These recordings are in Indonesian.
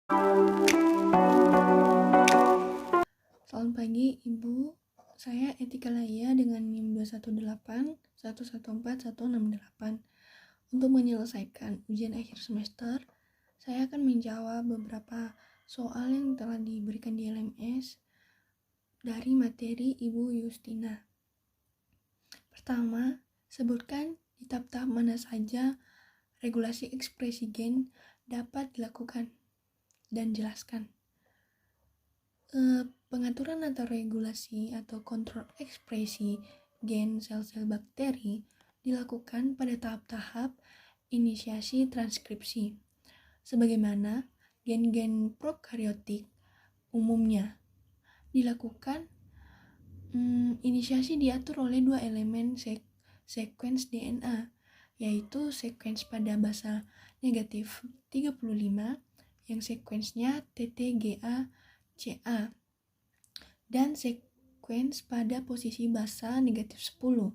Selamat pagi, Ibu. Saya Etika Laya dengan NIM 21811414168. Untuk menyelesaikan ujian akhir semester, saya akan menjawab beberapa soal yang telah diberikan di LMS dari materi Ibu Yustina. Pertama, sebutkan di tahap-tahap mana saja regulasi ekspresi gen dapat dilakukan dan jelaskan. Pengaturan atau regulasi atau kontrol ekspresi gen sel-sel bakteri dilakukan pada tahap-tahap inisiasi transkripsi, sebagaimana gen-gen prokaryotik umumnya dilakukan. Inisiasi diatur oleh dua elemen sekuens DNA, yaitu sekuens pada basa negatif 35 yang sekuensnya TTGA-CA dan sekuens pada posisi basa negatif 10.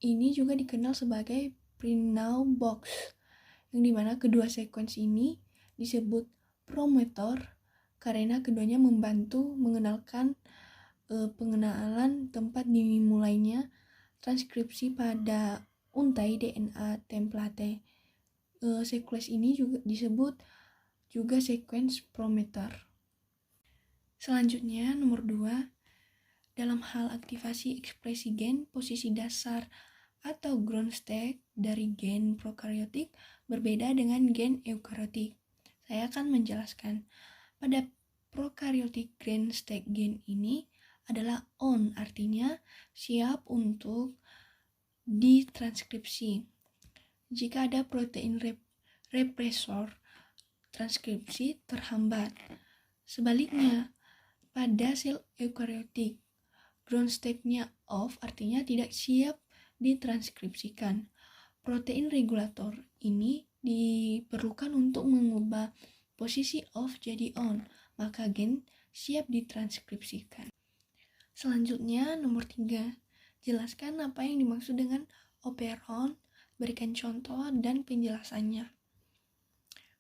Ini juga dikenal sebagai Prinau box, yang dimana kedua sekuens ini disebut promotor karena keduanya membantu mengenalkan pengenalan tempat dimulainya transkripsi pada untai DNA template. Sekuens ini juga disebut juga sekuens promoter. Selanjutnya, nomor 2, dalam hal aktivasi ekspresi gen, posisi dasar atau ground state dari gen prokaryotik berbeda dengan gen eukaryotik. Saya akan menjelaskan. Pada prokaryotik ground state gen ini adalah on, artinya siap untuk ditranskripsi. Jika ada protein represor, transkripsi terhambat. Sebaliknya, pada sel eukaryotik, ground state-nya off, artinya tidak siap ditranskripsikan. Protein regulator ini diperlukan untuk mengubah posisi off jadi on, maka gen siap ditranskripsikan. Selanjutnya, nomor 3, jelaskan apa yang dimaksud dengan operon, berikan contoh dan penjelasannya.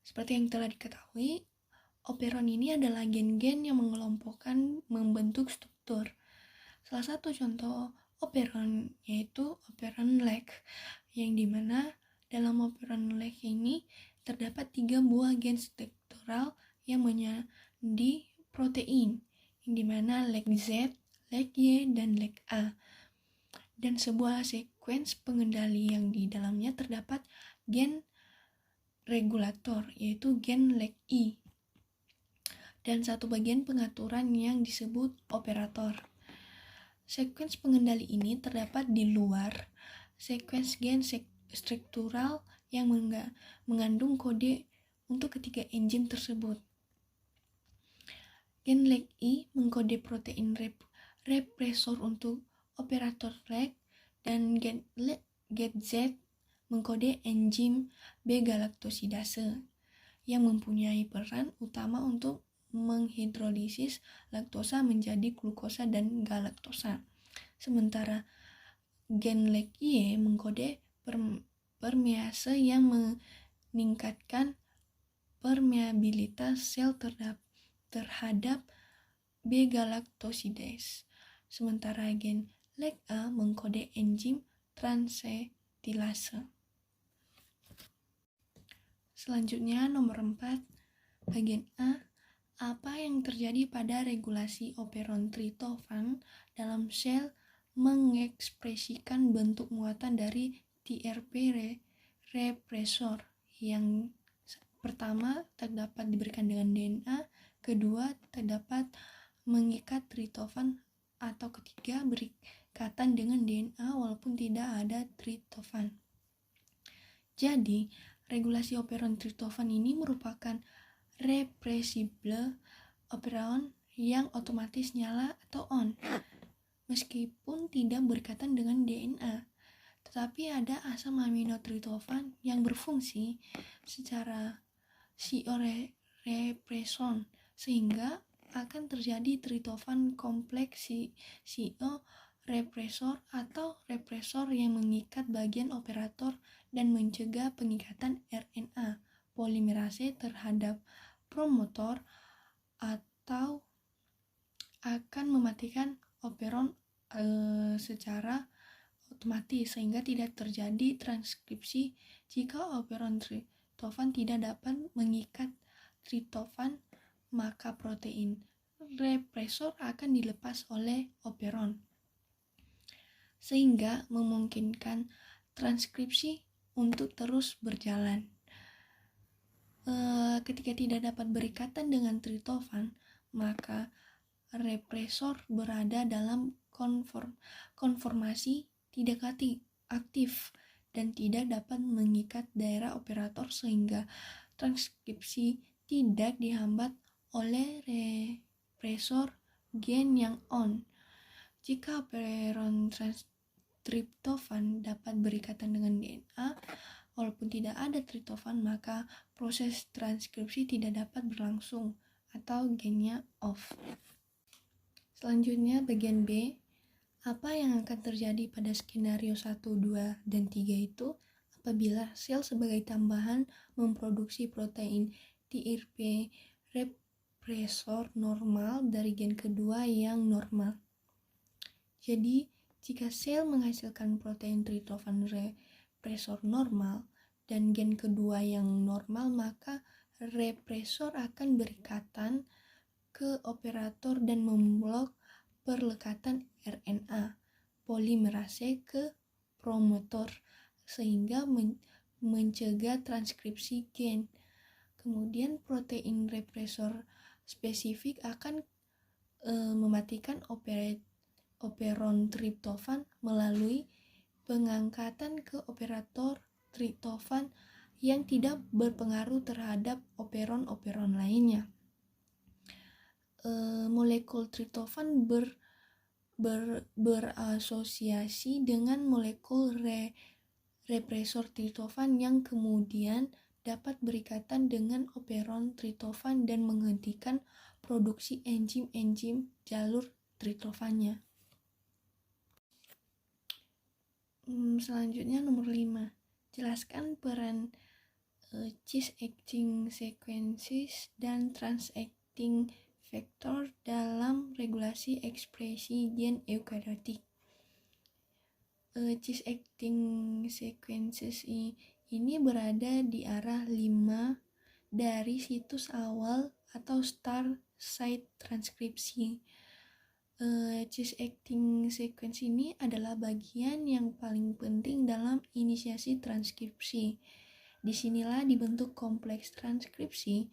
Seperti yang telah diketahui, operon ini adalah gen-gen yang mengelompokkan membentuk struktur. Salah satu contoh operon yaitu operon LEG, yang dimana dalam operon LEG ini terdapat 3 buah gen struktural yang menjadi protein, yang dimana LEG Z, LEG Y, dan LEG A, dan sebuah sekuens pengendali yang di dalamnya terdapat gen regulator yaitu gen LEG I, dan satu bagian pengaturan yang disebut operator. Sekuens pengendali ini terdapat di luar sekuens gen struktural yang mengandung kode untuk ketiga enzim tersebut. Gen LEG I mengkode protein represor untuk operator LEG, dan gen Z mengkode enzim B-galaktosidase yang mempunyai peran utama untuk menghidrolisis laktosa menjadi glukosa dan galaktosa. Sementara gen LEG Y mengkode permease yang meningkatkan permeabilitas sel terhadap B-galaktosidase. Sementara gen LEG A mengkode enzim transetilase. Selanjutnya, nomor 4, bagian A. Apa yang terjadi pada regulasi operon tritofan dalam sel mengekspresikan bentuk muatan dari TRP represor? Yang pertama, terdapat diberikan dengan DNA, kedua, terdapat mengikat tritofan, atau ketiga, berikatan dengan DNA walaupun tidak ada tritofan. Jadi, regulasi operon tritofan ini merupakan repressible operon yang otomatis nyala atau on, meskipun tidak berkaitan dengan DNA. Tetapi ada asam amino tritofan yang berfungsi secara CO-represson, sehingga akan terjadi tritofan kompleks CO represor atau represor yang mengikat bagian operator dan mencegah pengikatan RNA polimerase terhadap promotor atau akan mematikan operon secara otomatis sehingga tidak terjadi transkripsi. Jika operon tritofan tidak dapat mengikat tritofan, maka protein represor akan dilepas oleh operon sehingga memungkinkan transkripsi untuk terus berjalan. Ketika tidak dapat berikatan dengan tritofan, maka represor berada dalam konformasi tidak aktif dan tidak dapat mengikat daerah operator sehingga transkripsi tidak dihambat oleh represor gen yang on. Jika operon triptofan dapat berikatan dengan DNA, walaupun tidak ada tritofan, maka proses transkripsi tidak dapat berlangsung atau gennya off. Selanjutnya bagian B, apa yang akan terjadi pada skenario 1, 2, dan 3 itu apabila sel sebagai tambahan memproduksi protein TRP represor normal dari gen kedua yang normal. Jadi, jika sel menghasilkan protein tritofan represor normal dan gen kedua yang normal, maka represor akan berikatan ke operator dan memblok perlekatan RNA polimerase ke promotor sehingga mencegah transkripsi gen. Kemudian protein represor spesifik akan mematikan operon triptofan melalui pengangkatan ke operator triptofan yang tidak berpengaruh terhadap operon-operon lainnya. Molekul triptofan berasosiasi dengan molekul represor triptofan yang kemudian dapat berikatan dengan operon triptofan dan menghentikan produksi enzim-enzim jalur triptofannya. Selanjutnya nomor 5. Jelaskan peran cis-acting sequences dan trans-acting vektor dalam regulasi ekspresi gen eukariotik. Cis-acting sequences ini berada di arah 5 dari situs awal atau start site transkripsi. Cis-acting sequence ini adalah bagian yang paling penting dalam inisiasi transkripsi. Disinilah dibentuk kompleks transkripsi.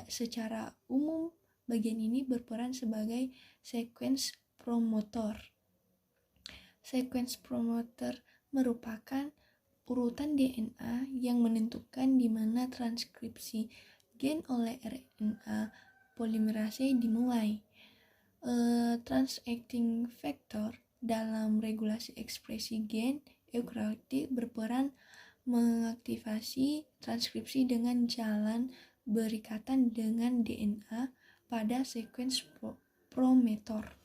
Secara umum, bagian ini berperan sebagai sequence promoter. Sequence promoter merupakan urutan DNA yang menentukan di mana transkripsi gen oleh RNA polimerase dimulai. Trans-acting vektor dalam regulasi ekspresi gen eukariotik berperan mengaktifasi transkripsi dengan jalan berikatan dengan DNA pada sequence promoter.